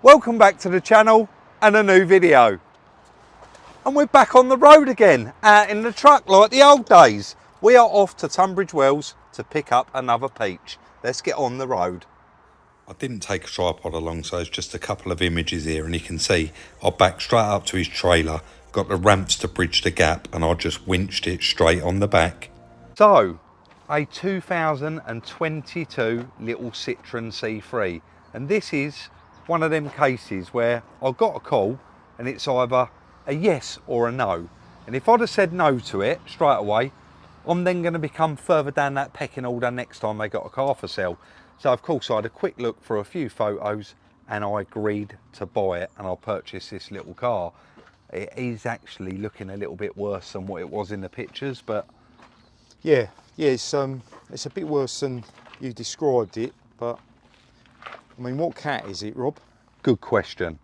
Welcome back to the channel and a new video. And we're back on the road again, out in the truck like the old days. We are off to Tunbridge Wells to pick up another peach. Let's get on the road. I didn't take a tripod along, so it's just a couple of images here, and you can see I backed straight up to his trailer, got the ramps to bridge the gap, and I just winched it straight on the back. So, a 2022 little Citroen C3, and this is one of them cases where I got a call and it's either a yes or a no. And if I'd have said no to it straight away, I'm then going to become further down that pecking order next time they got a car for sale. So of course I had a quick look for a few photos and I agreed to buy it, and I'll purchase this little car. It is actually looking a little bit worse than what it was in the pictures, but yeah, it's a bit worse than you described it, but I mean, what cat is it, Rob? good question.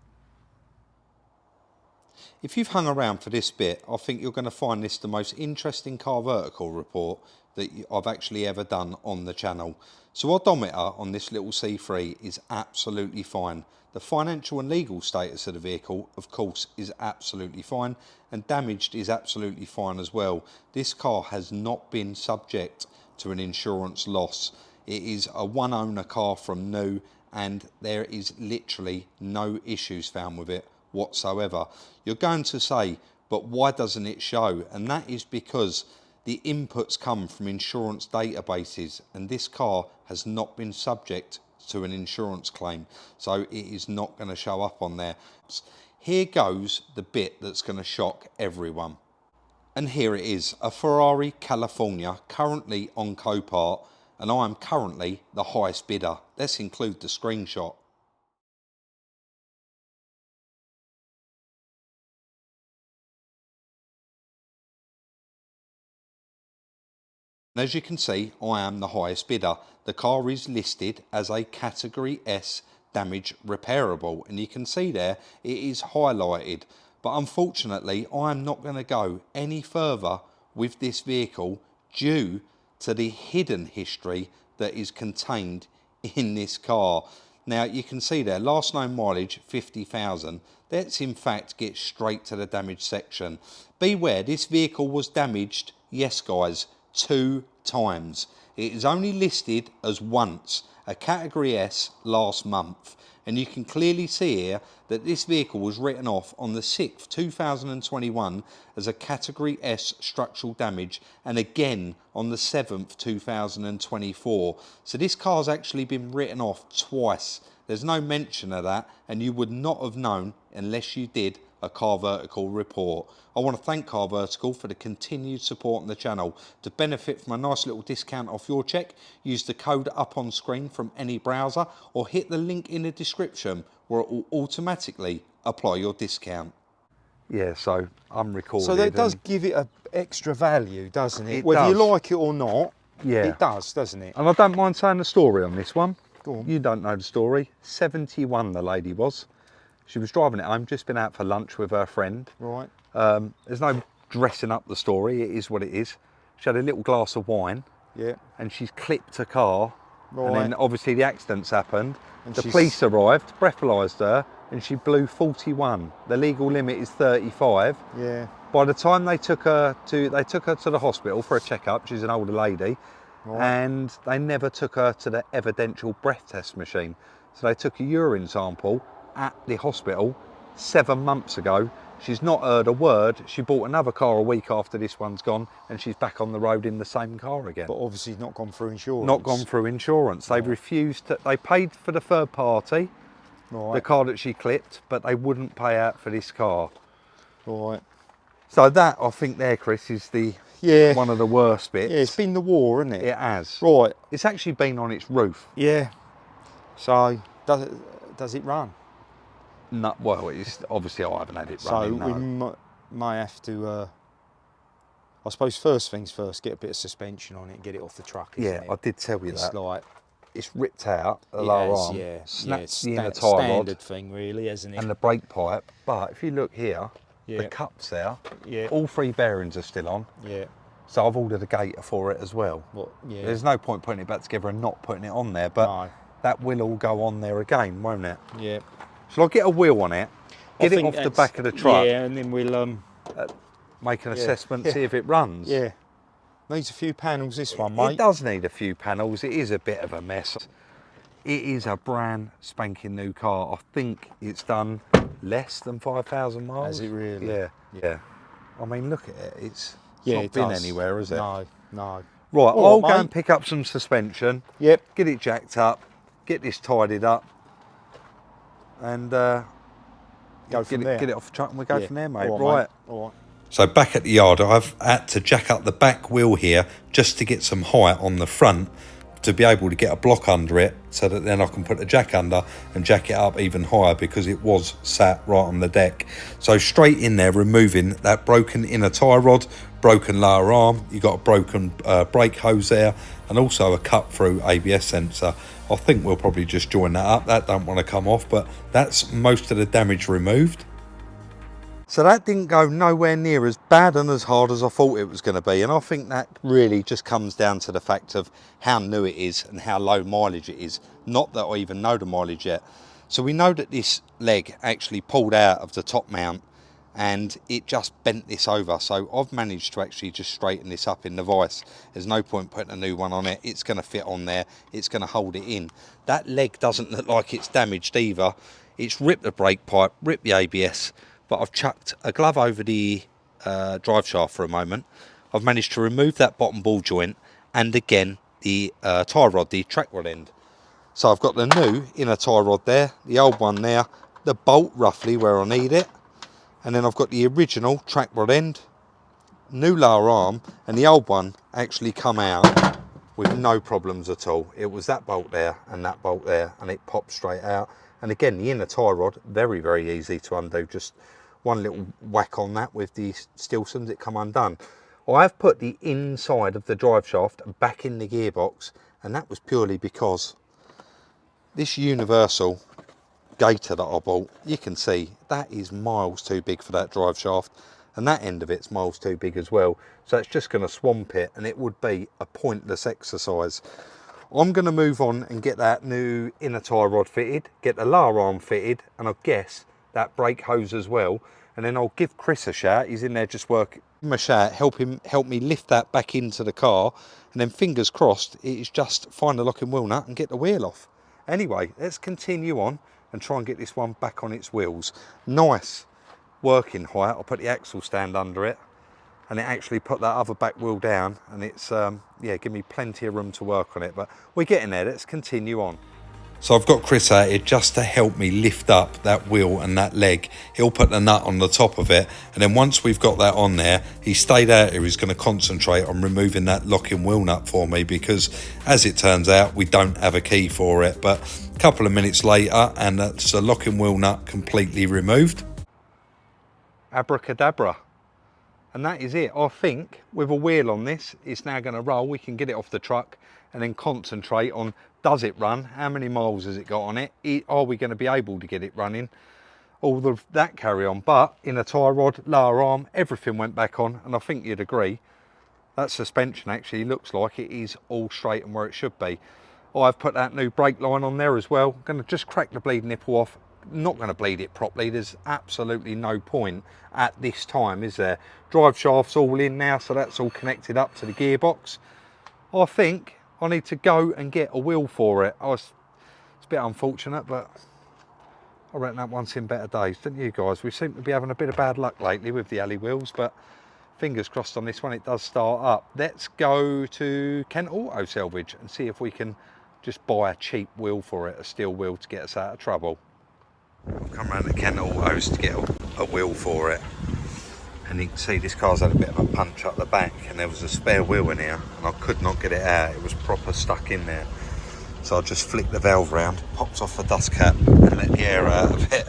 If you've hung around for this bit, I think you're going to find this the most interesting car vertical report that I've actually ever done on the channel. So odometer on this little C3 is absolutely fine. The financial and legal status of the vehicle, of course, is absolutely fine, and damaged is absolutely fine as well. This car has not been subject to an insurance loss. It is a one owner car from new, and there is literally no issues found with it whatsoever. You're going to say, but why doesn't it show? And that is because the inputs come from insurance databases, and this car has not been subject to an insurance claim, so it is not going to show up on there. Here goes the bit that's going to shock everyone. And here it is, a Ferrari California, currently on Copart, and I am currently the highest bidder. Let's include the screenshot. And as you can see, I am the highest bidder. The car is listed as a Category S damage repairable, and you can see there it is highlighted. But unfortunately, I am not going to go any further with this vehicle due to the hidden history that is contained in this car. Now you can see there, last known mileage 50,000. Let's in fact get straight to the damage section. Beware, this vehicle was damaged, yes guys, 2 times. It is only listed as once, a Category S last month, and you can clearly see here that this vehicle was written off on the 6th 2021 as a Category S structural damage, and again on the 7th 2024. So this car's actually been written off twice. There's no mention of that, and you would not have known unless you did a Car Vertical report. I want to thank Car Vertical for the continued support on the channel. To benefit from a nice little discount off your check, use the code up on screen from any browser, or hit the link in the description where it will automatically apply your discount. Yeah, so I'm recording. So that does give it an extra value, doesn't it? It Whether you does. like it or not, Yeah. it does, doesn't it? And I don't mind saying the story on this one. Go on. You don't know the story. 71 the lady was. She was driving it home, just been out for lunch with her friend. Right. There's no dressing up the story, it is what it is. She had a little glass of wine. Yeah. And she's clipped her car. Right. And then obviously the accident's happened. And the police arrived, breathalyzed her, and she blew 41. The legal limit is 35. Yeah. By the time they took her to the hospital for a checkup, she's an older lady, Right. and they never took her to the evidential breath test machine. So they took a urine sample at the hospital 7 months ago. She's not heard a word. She bought another car a week after this one's gone, and she's back on the road in the same car again. But obviously not gone through insurance. Not gone through insurance. They refused to, they paid for the third party, Right. the car that she clipped, but they wouldn't pay out for this car. Right. So that, I think there, Chris, is the one of the worst bits. Yeah, it's been the war, isn't it? It has. Right. It's actually been on its roof. Yeah. So does it run? No, well, it's obviously I haven't had it running. So we may have to. I suppose first things first, get a bit of suspension on it and get it off the truck. Isn't it? I did tell you it's that. Like it's ripped out the lower arm, snapped the inner tyre rod, standard thing, really, isn't it? and the brake pipe. But if you look here, the cups there, all 3 bearings are still on. Yeah. So I've ordered a gator for it as well. Yeah. There's no point putting it back together and not putting it on there, but that will all go on there again, won't it? Yeah. Shall I get a wheel on it, I get it think off the that's- back of the truck, Yeah, and then we'll make an yeah, assessment, yeah. see if it runs? yeah. Needs a few panels, this one, It mate. does need a few panels. It is a bit of a mess. It is a brand spanking new car. I think it's done less than 5,000 miles. Has it really? Yeah, yeah. I mean, look at it. It's Yeah, not it been does. anywhere, is it? No, no. Right, All I'll right, go and mate. pick up some suspension. Yep. Get it jacked up. Get this tidied up. And Go from there. get it off the truck and we go Yeah. from there, mate. All Right. mate. All right. So back at the yard, I've had to jack up the back wheel here just to get some height on the front to be able to get a block under it so that then I can put the jack under and jack it up even higher because it was sat right on the deck. So straight in there, removing that broken inner tie rod, broken lower arm, you got a broken brake hose there, and also a cut through ABS sensor. I think we'll probably just join that up. That don't want to come off, but that's most of the damage removed. So that didn't go nowhere near as bad and as hard as I thought it was going to be. And I think that really just comes down to the fact of how new it is and how low mileage it is. Not that I even know the mileage yet. So we know that this leg actually pulled out of the top mount and it just bent this over. So I've managed to actually just straighten this up in the vise. There's no point putting a new one on it. It's going to fit on there. It's going to hold it in. That leg doesn't look like it's damaged either. It's ripped the brake pipe, ripped the ABS. But I've chucked a glove over the drive shaft for a moment. I've managed to remove that bottom ball joint and again the tie rod, the track rod end. So I've got the new inner tie rod there, the old one there, the bolt roughly where I need it, and then I've got the original track rod end, new lower arm, and the old one actually come out with no problems at all. It was that bolt there and that bolt there, and it popped straight out. And again, the inner tie rod, very, very easy to undo. Just one little whack on that with the Stilsons, it come undone. I have put the inside of the drive shaft back in the gearbox, and that was purely because this universal gator that I bought, you can see that is miles too big for that drive shaft, and that end of it's miles too big as well. So it's just going to swamp it, and it would be a pointless exercise. I'm going to move on and get that new inner tie rod fitted, get the lower arm fitted, and I guess that brake hose as well. And then I'll give Chris a shout. He's in there just working. Give him a shout, help me lift that back into the car, and then fingers crossed it is just find the locking wheel nut and get the wheel off. Anyway, let's continue on and try and get this one back on its wheels. Nice working height. I'll put the axle stand under it, and it actually put that other back wheel down, and it's yeah, give me plenty of room to work on it, but we're getting there. Let's continue on. So I've got Chris out here just to help me lift up that wheel and that leg. He'll put the nut on the top of it, and then once we've got that on there, he stayed out here. He's going to concentrate on removing that locking wheel nut for me, because as it turns out, we don't have a key for it. But a couple of minutes later, and that's the locking wheel nut completely removed. Abracadabra. And that is it. I think with a wheel on this, it's now going to roll. We can get it off the truck and then concentrate on, does it run? How many miles has it got on it? Are we going to be able to get it running? All of that carry on. But in a tie rod, lower arm, everything went back on. And I think you'd agree, that suspension actually looks like it is all straight and where it should be. I've put that new brake line on there as well. I'm going to just crack the bleed nipple off. Not going to bleed it properly. There's absolutely no point at this time, is there? Drive shaft's all in now, so that's all connected up to the gearbox. I think I need to go and get a wheel for it. It's a bit unfortunate, but I reckon that one's in better days, don't you guys? We seem to be having a bit of bad luck lately with the alley wheels, but fingers crossed on this one, it does start up. Let's go to Kent Auto Salvage and see if we can just buy a cheap wheel for it, a steel wheel, to get us out of trouble. I've come around to Kent Autos to get a wheel for it, and you can see this car's had a bit of a punch up the back, and there was a spare wheel in here and I could not get it out. It was proper stuck in there, so I just flicked the valve round, popped off the dust cap and let the air out of it.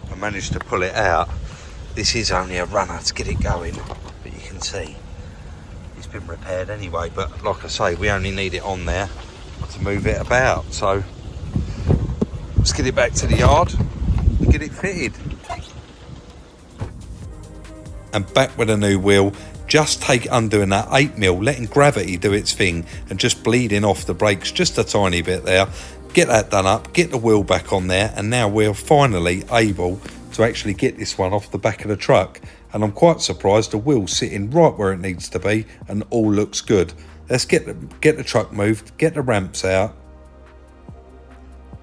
I managed to pull it out. This is only a runner to get it going, but you can see it's been repaired anyway. But like I say, we only need it on there to move it about, so let's get it back to the yard and get it fitted. And back with a new wheel, just undoing that 8mm, letting gravity do its thing and just bleeding off the brakes just a tiny bit there. Get that done up, get the wheel back on there, and now we're finally able to actually get this one off the back of the truck. And I'm quite surprised the wheel's sitting right where it needs to be and all looks good. Let's get the truck moved, get the ramps out,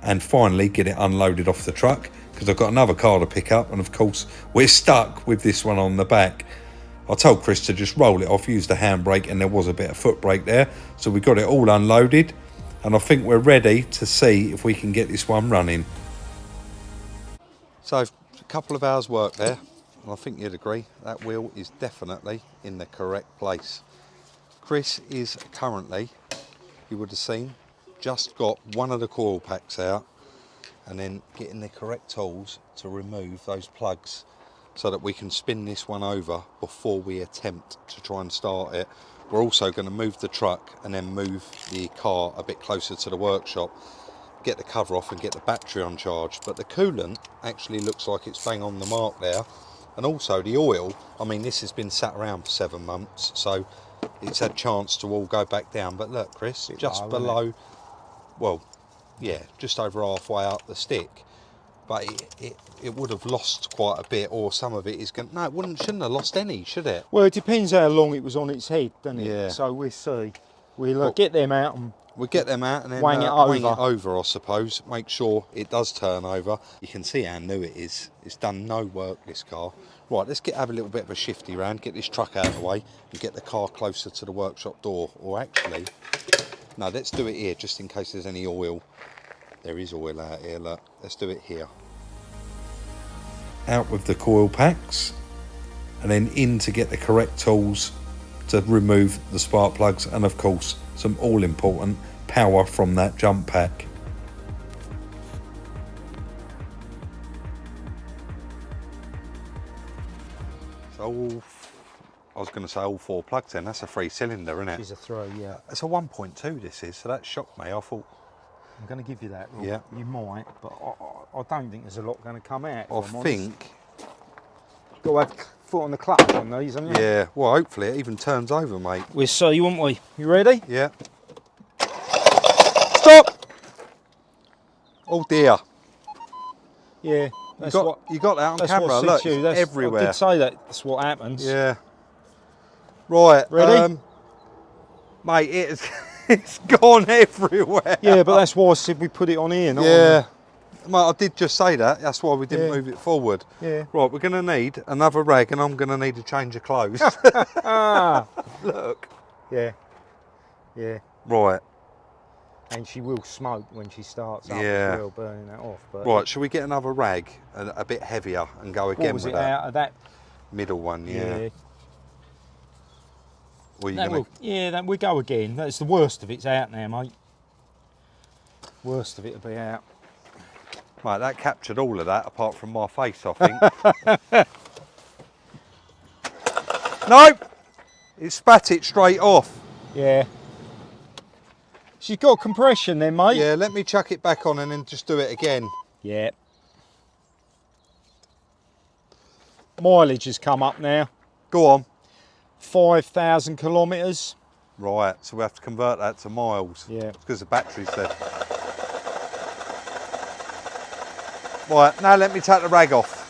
and finally get it unloaded off the truck, because I've got another car to pick up, and of course we're stuck with this one on the back. I told Chris to just roll it off, use the handbrake, and there was a bit of foot brake there, so we got it all unloaded, and I think we're ready to see if we can get this one running. So a couple of hours work there, and I think you'd agree that wheel is definitely in the correct place. Chris is currently, you would have seen, just got one of the coil packs out and then getting the correct tools to remove those plugs so that we can spin this one over before we attempt to try and start it. We're also going to move the truck and then move the car a bit closer to the workshop, get the cover off and get the battery on charge. But the coolant actually looks like it's bang on the mark there, and also the oil. I mean, this has been sat around for 7 months, so it's had chance to all go back down. But look, Chris, just below, well, yeah, just over halfway up the stick. But it would have lost quite a bit, or some of it is going. No, shouldn't have lost any, should it? Well, it depends how long it was on its head, doesn't it? Yeah. So we'll see. We'll get them out and get them out and then wang it over, I suppose. Make sure it does turn over. You can see how new it is. It's done no work, this car. Right, let's have a little bit of a shifty round, get this truck out of the way and get the car closer to the workshop door. Or actually, no, let's do it here just in case there's any oil. There is oil out here, look. Let's do it here. Out with the coil packs and then in to get the correct tools to remove the spark plugs, and of course some all important power from that jump pack. So I was going to say all 4 plugs then. That's a 3-cylinder, isn't it? It's a 3, yeah. It's a 1.2 this is, so that shocked me. I thought, I'm going to give you that. Rob. Yeah. You might, but I don't think there's a lot going to come out. I think. Got to have foot on the clutch on these, haven't you? Yeah, well, hopefully it even turns over, mate. We'll see, won't we? You ready? Yeah. Stop! Oh dear. Yeah. You got that on camera. Look, it's everywhere. I did say that. That's what happens. Yeah. Right. Ready? Mate, it's gone everywhere. Yeah, but that's why I said we put it on here. Not yeah. Mate, I did just say that. That's why we didn't move it forward. Yeah. Right, we're going to need another rag, and I'm going to need a change of clothes. Look. Yeah. Yeah. Right. And she will smoke when she starts up Yeah. as well, burning that off. But Right, shall we get another rag, a bit heavier, and go again with that? Out of that? Middle one, yeah. Or that we go again. That's the worst of it's out now, mate. Worst of it'll be out. Right, that captured all of that, apart from my face, I think. No! It spat it straight off. Yeah. She's got compression then, mate. Yeah, let me chuck it back on and then just do it again. Yeah. Mileage has come up now. Go on. 5,000 kilometres. Right, so we have to convert that to miles. Yeah. It's because the battery's there. Right, now let me take the rag off.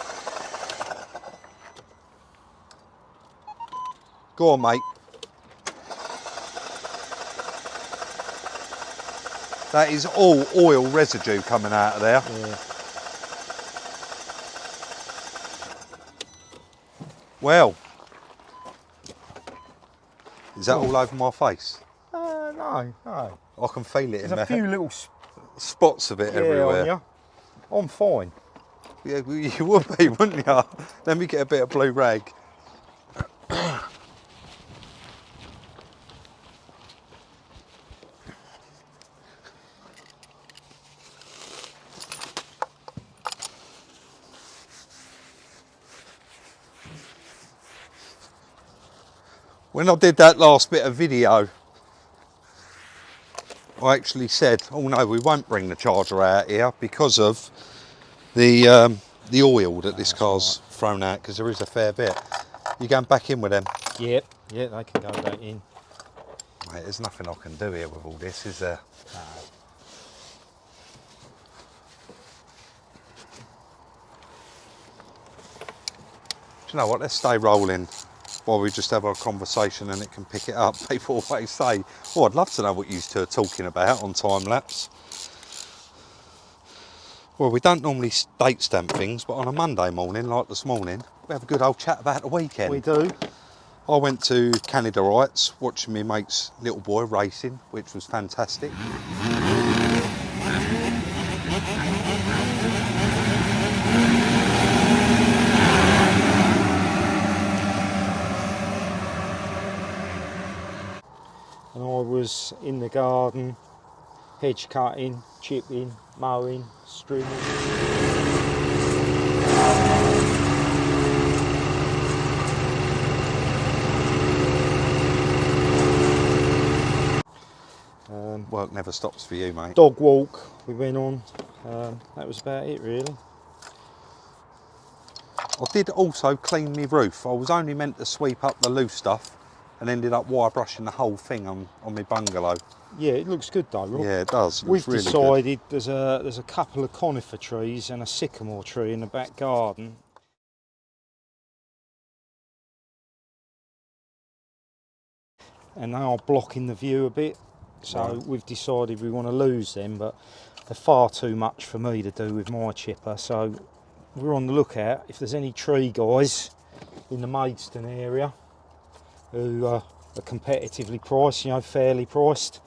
Go on, mate. That is all oil residue coming out of there. Yeah. Well, is that all over my face? No. I can feel it in There's there. a few little Spots of it everywhere. on you. I'm fine. Yeah, you would be, wouldn't you? Let me get a bit of blue rag. When I did that last bit of video, I actually said, oh no, we won't bring the charger out here because of the oil that this car's thrown out, because there is a fair bit. You going back in with them? Yep. Yeah, they can go back in. Mate, there's nothing I can do here with all this, is there? you know what, let's stay rolling while we just have our conversation and it can pick it up. People always say, oh, I'd love to know what you two are talking about on time lapse. Well, we don't normally date stamp things, but on a Monday morning, like this morning, we have a good old chat about the weekend. We do. I went to Canada Rights, watching my mate's little boy racing, which was fantastic. And I was in the garden, hedge cutting, chipping, mowing, stringing. Work never stops for you, mate. Dog walk we went on. That was about it, really. I did also clean my roof. I was only meant to sweep up the loose stuff and ended up wire brushing the whole thing on my bungalow. Yeah, it looks good though, Rob. Yeah, it does. We've really decided there's a couple of conifer trees and a sycamore tree in the back garden. And they are blocking the view a bit. So Right. we've decided we want to lose them, but they're far too much for me to do with my chipper. So we're on the lookout. If there's any tree guys in the Maidstone area who are competitively priced, you know, fairly priced.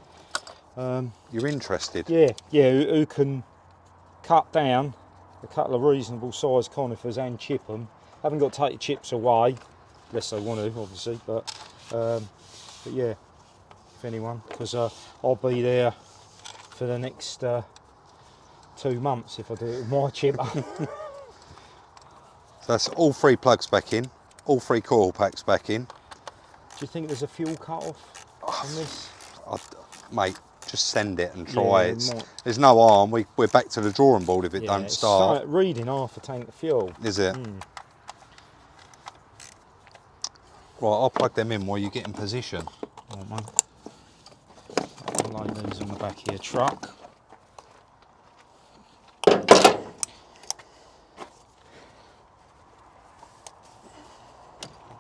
You're interested? Yeah, who can cut down a couple of reasonable sized conifers and chip them. Haven't got to take the chips away, unless they want to, obviously. But yeah, if anyone, because I'll be there for the next 2 months if I do it with my chipper. So that's all 3 plugs back in, all 3 coil packs back in. Do you think there's a fuel cut off on this? Mate, just send it and try Yeah, it. might. There's no harm. We're back to the drawing board if it don't it's start. reading half a tank of fuel. Is it? Right, I'll plug them in while you get in position. Right, mate. I'll load these on the back of your truck.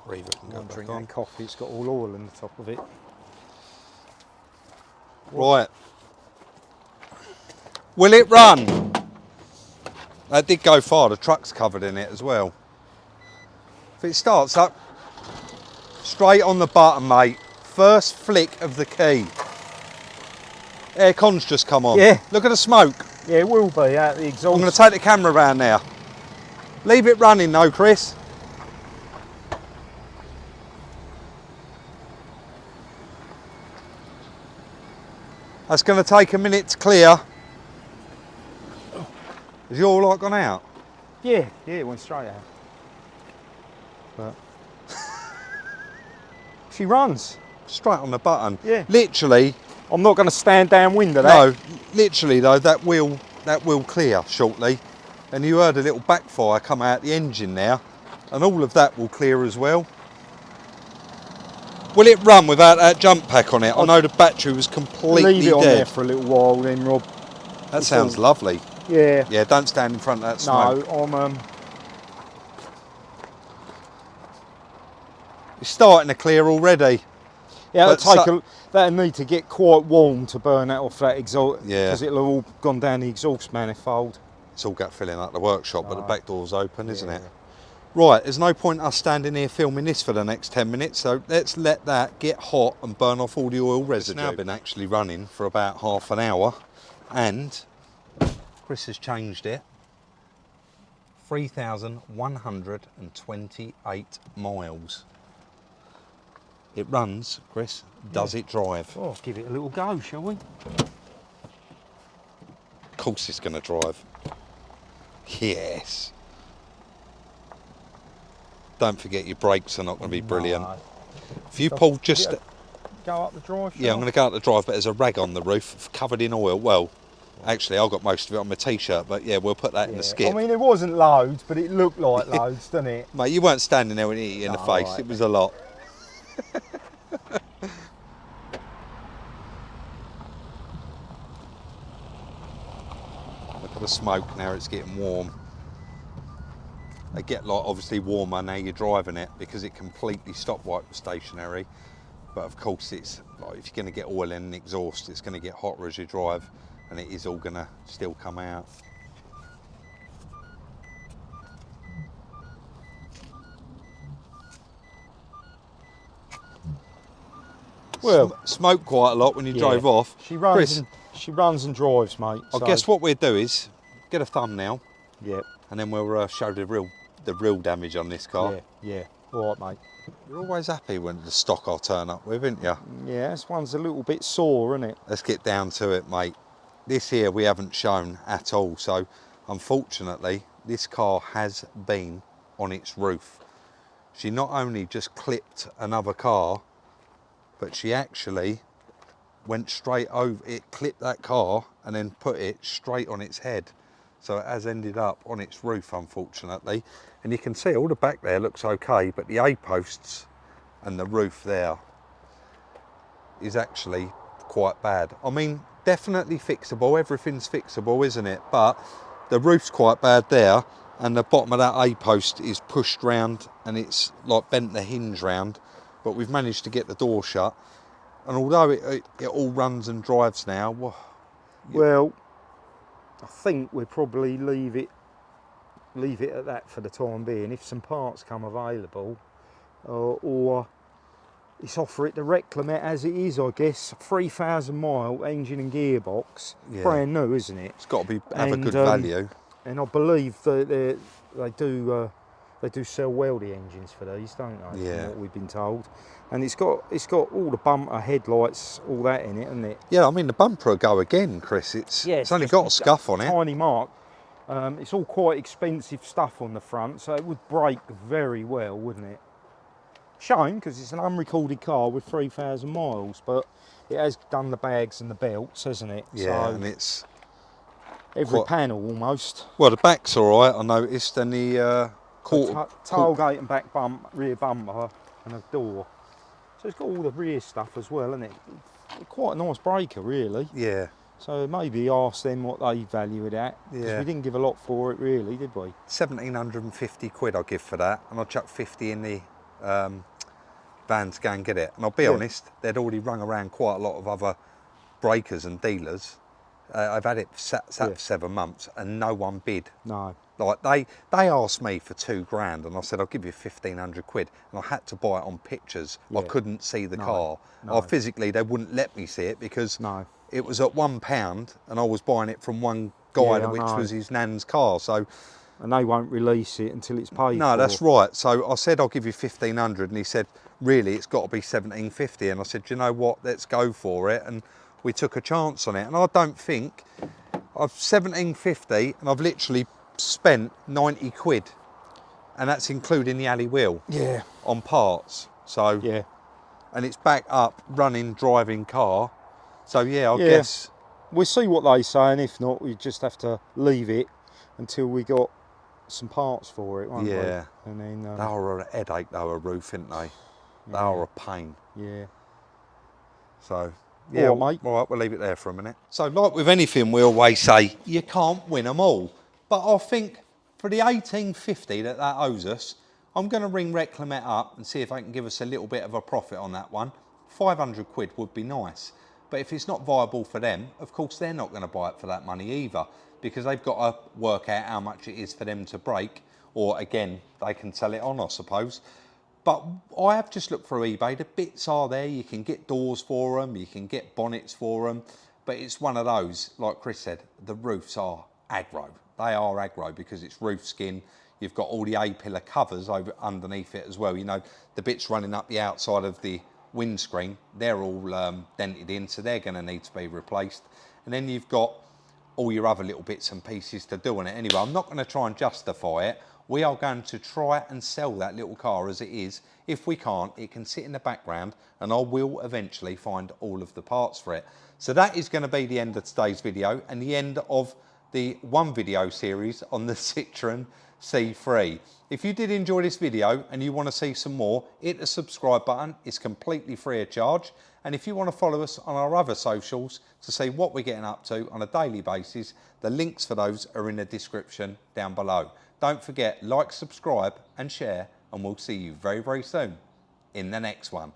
Reaver can go Don't back drink on. that coffee, it's got all oil on the top of it. Right. Will it run? That did go far, the truck's covered in it as well. If it starts up, straight on the button, mate. First flick of the key. Aircon's just come on. Yeah. Look at the smoke. Yeah, it will be out the exhaust. I'm going to take the camera around now. Leave it running though, Chris. That's going to take a minute to clear. Is your light gone out? Yeah, it went straight out. But she runs. Straight on the button. Yeah. Literally. I'm not going to stand downwind of that. No, literally though, that will clear shortly. And you heard a little backfire come out the engine there, and all of that will clear as well. Will it run without that jump pack on it? I know the battery was completely Leave it on dead. there for a little while then, Rob. That sounds lovely. Yeah. Yeah, don't stand in front of that smoke. No, I'm It's starting to clear already. yeah, But that'll need to get quite warm to burn that off that exhaust. Yeah. Because it'll have all gone down the exhaust manifold. It's all gut filling up the workshop, but the Right. back door's open, isn't Yeah. it? Right, there's no point us standing here filming this for the next 10 minutes, so let's let that get hot and burn off all the oil residue. It's now been actually running for about half an hour, and Chris has changed it. 3,128 miles. It runs, Chris. Does it drive? Oh, give it a little go, shall we? Of course it's going to drive. Yes. Don't forget your brakes are not going to be brilliant. No. If you pull just... Go up the drive. Yeah, I'm going to go out the drive, but there's a rag on the roof covered in oil. Well, actually, I got most of it on my t-shirt, but yeah, we'll put that in the skip. I mean, it wasn't loads, but it looked like loads, didn't it? Mate, you weren't standing there when it hit you in the No, face. right. It was a lot. Look at the smoke now, it's getting warm. They get like obviously warmer now you're driving it because it completely stop while it was stationary. But of course it's like if you're going to get oil in an exhaust, it's going to get hotter as you drive, and it is all going to still come out. Well, Smoke quite a lot when you drove off. She runs Chris, and she runs and drives, mate. I guess what we'll do is get a thumbnail, Yep. and then we'll show the real damage on this car. Yeah. All right, mate. You're always happy when the stock I turn up with, aren't you? Yeah, this one's a little bit sore, isn't it? Let's get down to it, mate. This here we haven't shown at all, so unfortunately this car has been on its roof. She not only just clipped another car, but she actually went straight over it, clipped that car and then put it straight on its head. So it has ended up on its roof, unfortunately. And you can see all the back there looks okay, but the A-posts and the roof there is actually quite bad. I mean, definitely fixable, everything's fixable, isn't it? But the roof's quite bad there, and the bottom of that A-post is pushed round and it's like bent the hinge round, but we've managed to get the door shut. And although it all runs and drives now, well, I think we'll probably leave it at that for the time being. If some parts come available, or it's offer it to reclaim it as it is, I guess. 3,000 mile engine and gearbox, brand new, isn't it? It's got to have a good value. And I believe that they do sell welding engines for these, don't they? Yeah. From what we've been told. And it's got all the bumper, headlights, all that in it, isn't it? Yeah, I mean the bumper will go again, Chris. It's only got a scuff on it. Tiny mark. It's all quite expensive stuff on the front, so it would break very well, wouldn't it? Shame, because it's an unrecorded car with 3,000 miles, but it has done the bags and the belts, hasn't it? Yeah, so and it's every panel almost. Well, the back's all right, I noticed, and the tailgate and back rear bumper and a door. So it's got all the rear stuff as well, isn't it? Quite a nice breaker, really. Yeah. So maybe ask them what they value it at. Because we didn't give a lot for it, really, did we? 1,750 quid I'll give for that, and I'll chuck 50 in the van to go and get it. And I'll be honest, they'd already rung around quite a lot of other breakers and dealers. I've had it sat for 7 months and no one bid. No. Like they asked me for £2,000 and I said I'll give you 1,500 quid, and I had to buy it on pictures. I couldn't see the car. Physically they wouldn't let me see it because it was at £1 and I was buying it from one guy which was his nan's car. So. And they won't release it until it's paid No, for. that's right. So I said I'll give you 1,500 and he said really it's got to be 1,750, and I said, you know what, let's go for it. And we took a chance on it, and I don't think I've 1,750 and I've literally spent 90 quid, and that's including the alley wheel on parts. So and it's back up running driving car. So I guess we'll see what they say, and if not we just have to leave it until we got some parts for it, won't we? And then they are a headache though, a roof, aren't they? They are a pain. So all right, mate. All right, we'll leave it there for a minute. So like with anything, we always say you can't win them all, but I think for the 1850 that owes us, I'm going to ring Reclamet up and see if they can give us a little bit of a profit on that one. 500 quid would be nice, but if it's not viable for them, of course they're not going to buy it for that money either, because they've got to work out how much it is for them to break, or again they can sell it on, I suppose. But I have just looked through eBay. The bits are there. You can get doors for them, you can get bonnets for them, but it's one of those, like Chris said, the roofs are aggro. They are aggro because it's roof skin. You've got all the A-pillar covers over underneath it as well. You know, the bits running up the outside of the windscreen, they're all dented in, so they're going to need to be replaced. And then you've got all your other little bits and pieces to do on it. Anyway, I'm not going to try and justify it. We are going to try and sell that little car as it is. If we can't, it can sit in the background and I will eventually find all of the parts for it. So that is going to be the end of today's video and the end of the one video series on the Citroen C3. If you did enjoy this video and you want to see some more, hit the subscribe button. It's completely free of charge. And if you want to follow us on our other socials to see what we're getting up to on a daily basis, the links for those are in the description down below. Don't forget, like, subscribe and share, and we'll see you very, very soon in the next one.